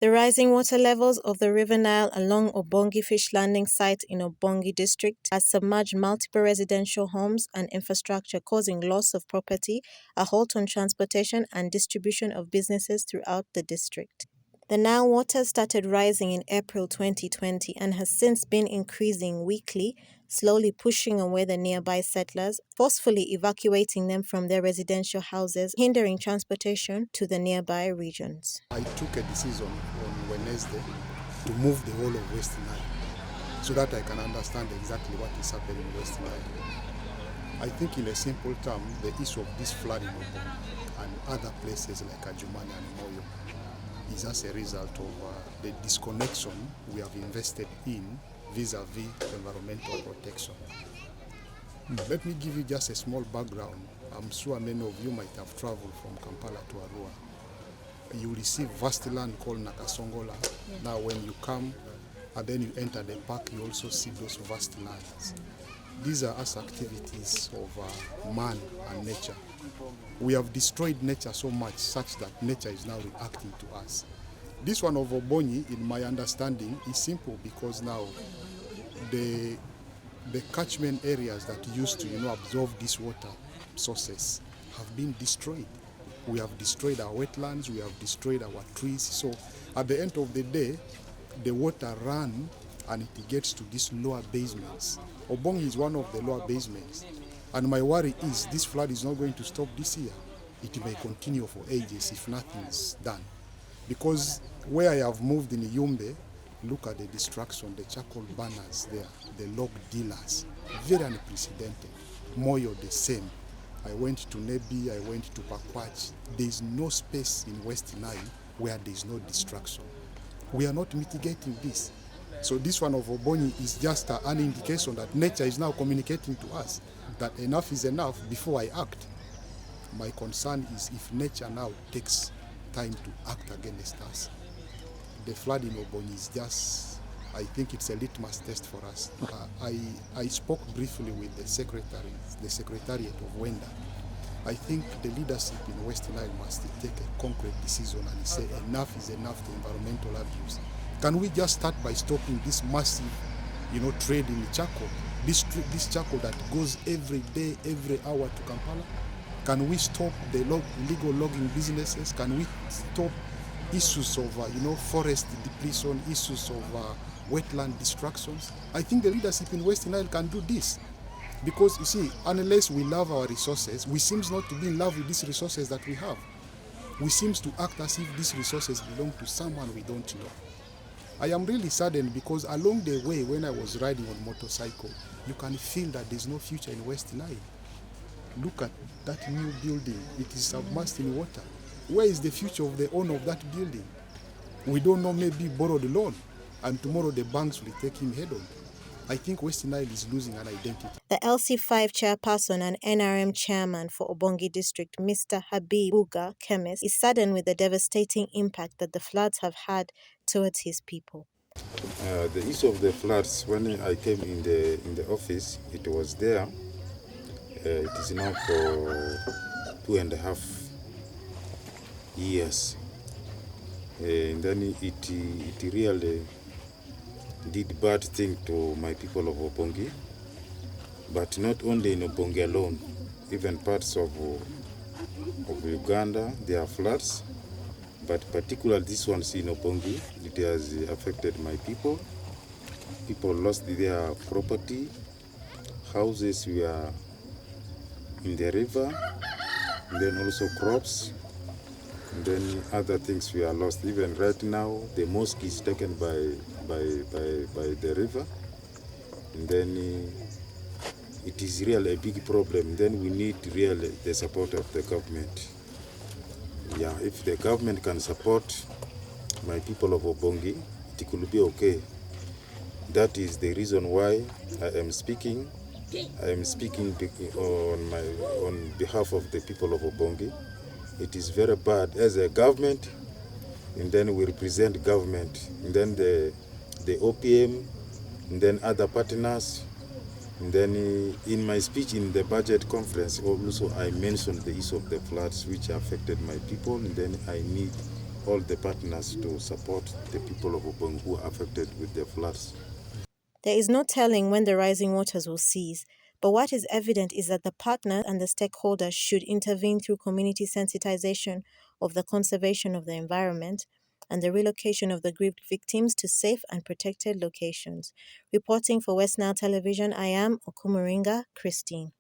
The rising water levels of the River Nile along Obongi fish landing site in Obongi district has submerged multiple residential homes and infrastructure, causing loss of property, a halt on transportation and distribution of businesses throughout the district. The Nile water started rising in April 2020 and has since been increasing weekly, slowly pushing away the nearby settlers, forcefully evacuating them from their residential houses, hindering transportation to the nearby regions. I took a decision on Wednesday to move the whole of West Nile so that I can understand exactly what is happening in West Nile. I think in a simple term, the issue of this flood in Obongi and other places like Ajumani and Moyo is as a result of the disconnection we have invested in vis-a-vis environmental protection. Let me give you just a small background. I'm sure many of you might have traveled from Kampala to Arua. You will see vast land called Nakasongola. Yes. Now when you come and then you enter the park, you also see those vast lands. These are us activities of man and nature. We have destroyed nature so much such that nature is now reacting to us. This one of Obongi, in my understanding, is simple because now the catchment areas that used to absorb these water sources have been destroyed. We have destroyed our wetlands, we have destroyed our trees. So at the end of the day, the water runs and it gets to these lower basements. Obongi is one of the lower basements. And my worry is this flood is not going to stop this year. It may continue for ages if nothing is done. Because where I have moved in Yumbe, look at the destruction, the charcoal burners there, the log dealers, very unprecedented. Moyo the same. I went to Nebi, I went to Pakwach. There is no space in West Nile where there is no destruction. We are not mitigating this. So this one of Obongi is just an indication that nature is now communicating to us that enough is enough before I act. My concern is if nature now takes time to act against us. The flood in Obongi is just, I think it's a litmus test for us. I spoke briefly with the Secretariat of Wenda. I think the leadership in West Nile must take a concrete decision and say enough is enough to environmental abuse. Can we just start by stopping this massive, trade in charcoal? This charcoal that goes every day, every hour to Kampala? Can we stop the illegal logging businesses? Can we stop issues of, forest depletion, issues of wetland destructions? I think the leadership in West Nile can do this. Because, you see, unless we love our resources, we seem not to be in love with these resources that we have. We seem to act as if these resources belong to someone we don't know. I am really saddened because along the way when I was riding on motorcycle, you can feel that there's no future in West Nile. Look at that new building. It is submerged in water. Where is the future of the owner of that building? We don't know, maybe borrow the loan and tomorrow the banks will take him head on. I think West Nile is losing an identity. The LC5 chairperson and NRM chairman for Obongi district, Mr. Habib Buga Chemist, is saddened with the devastating impact that the floods have had towards his people. The issue of the floods, when I came in the office, it was there. It is now for 2.5 years. And then it really did bad thing to my people of Obongi, but not only in Obongi alone, even parts of Uganda, there are floods, but particularly this one in Obongi, it has affected my people. People lost their property, houses were in the river, and then also crops, and then other things were lost. Even right now, the mosque is taken by the river, and then it is really a big problem. Then we need really the support of the government. Yeah, if the government can support my people of Obongi, it could be okay. That is the reason why I am speaking. I am speaking on behalf of the people of Obongi. It is very bad as a government, and then we represent government, and then the OPM, and then other partners. And then in my speech in the budget conference, also I mentioned the issue of the floods which affected my people, and then I need all the partners to support the people of Obongi who are affected with the floods. There is no telling when the rising waters will cease, but what is evident is that the partners and the stakeholders should intervene through community sensitization of the conservation of the environment and the relocation of the grieved victims to safe and protected locations. Reporting for West Nile Television, I am Okumuringa Christine.